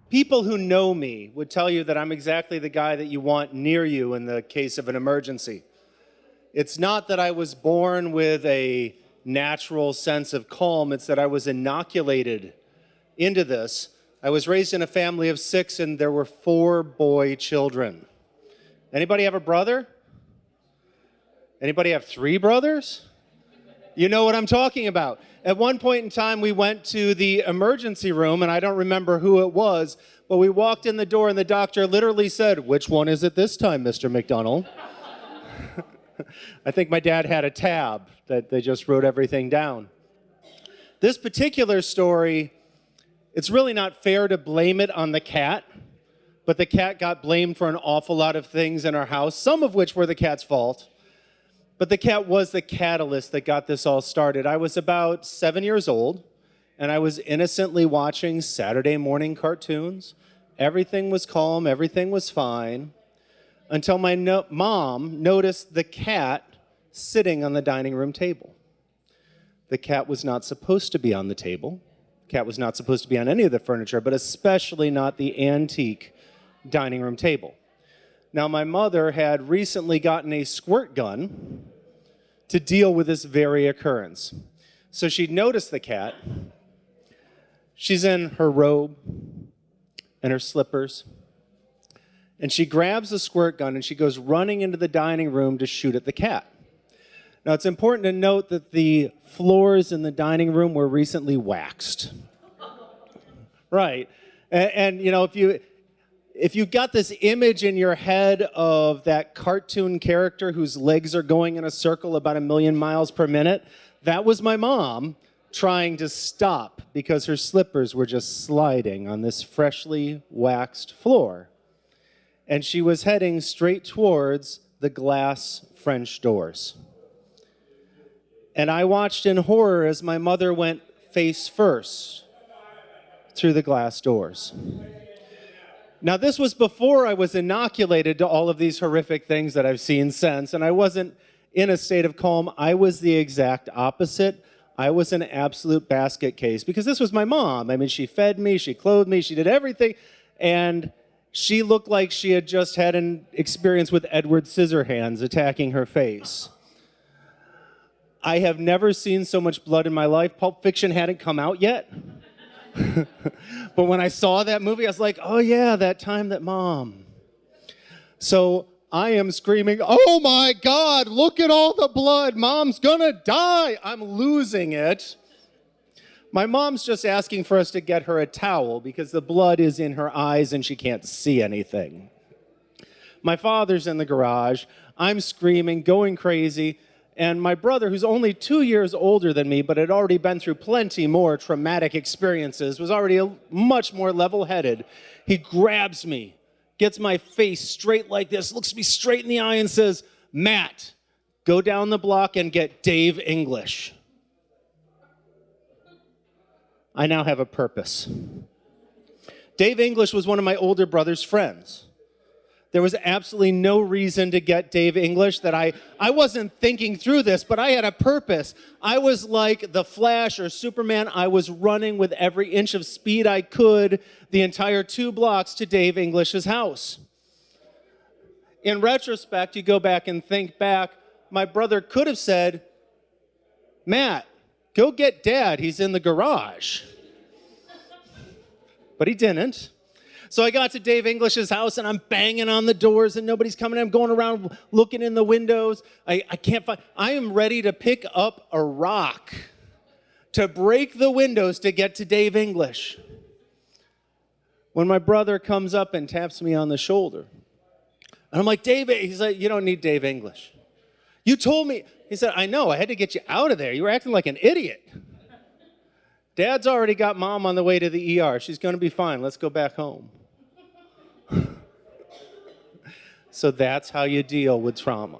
People who know me would tell you that I'm exactly the guy that you want near you in the case of an emergency. It's not that I was born with a natural sense of calm, it's that I was inoculated into this. I was raised in a family of 6 and there were 4 boy children. Anybody have a brother? Anybody have 3 brothers? You know what I'm talking about. At one point in time, we went to the emergency room, and I don't remember who it was, but we walked in the door, and the doctor literally said, "Which one is it this time, Mr. McDunnell?" I think my dad had a tab that they just wrote everything down. This particular story, it's really not fair to blame it on the cat, but the cat got blamed for an awful lot of things in our house, some of which were the cat's fault. But the cat was the catalyst that got this all started. I was about 7 years old, and I was innocently watching Saturday morning cartoons. Everything was calm, everything was fine, until my mom noticed the cat sitting on the dining room table. The cat was not supposed to be on the table. The cat was not supposed to be on any of the furniture, but especially not the antique dining room table. Now, my mother had recently gotten a squirt gun to deal with this very occurrence. So she'd noticed the cat. She's in her robe and her slippers, and she grabs the squirt gun and she goes running into the dining room to shoot at the cat. Now, it's important to note that the floors in the dining room were recently waxed. Right. And you know, if you've got this image in your head of that cartoon character whose legs are going in a circle about 1,000,000 miles per minute, that was my mom trying to stop because her slippers were just sliding on this freshly waxed floor. And she was heading straight towards the glass French doors. And I watched in horror as my mother went face first through the glass doors. Now, this was before I was inoculated to all of these horrific things that I've seen since, and I wasn't in a state of calm. I was the exact opposite. I was an absolute basket case because this was my mom. I mean, she fed me, she clothed me, she did everything, and she looked like she had just had an experience with Edward Scissorhands attacking her face. I have never seen so much blood in my life. Pulp Fiction hadn't come out yet. But when I saw that movie, I was like, oh yeah, that time that mom. So I am screaming, oh my God, look at all the blood. Mom's gonna die. I'm losing it. My mom's just asking for us to get her a towel because the blood is in her eyes and she can't see anything. My father's in the garage. I'm screaming, going crazy. And my brother, who's only 2 years older than me, but had already been through plenty more traumatic experiences, was already much more level-headed. He grabs me, gets my face straight like this, looks me straight in the eye and says, "Matt, go down the block and get Dave English." I now have a purpose. Dave English was one of my older brother's friends. There was absolutely no reason to get Dave English that I wasn't thinking through this, but I had a purpose. I was like the Flash or Superman. I was running with every inch of speed I could the entire 2 blocks to Dave English's house. In retrospect, you go back and think back, my brother could have said, "Matt, go get Dad, he's in the garage." But he didn't. So I got to Dave English's house, and I'm banging on the doors, and nobody's coming. I'm going around looking in the windows. I can't find. I am ready to pick up a rock to break the windows to get to Dave English. When my brother comes up and taps me on the shoulder, and I'm like, "Dave," he's like, "You don't need Dave English. You told me." He said, "I know. I had to get you out of there. You were acting like an idiot. Dad's already got Mom on the way to the ER. She's going to be fine. Let's go back home." So that's how you deal with trauma.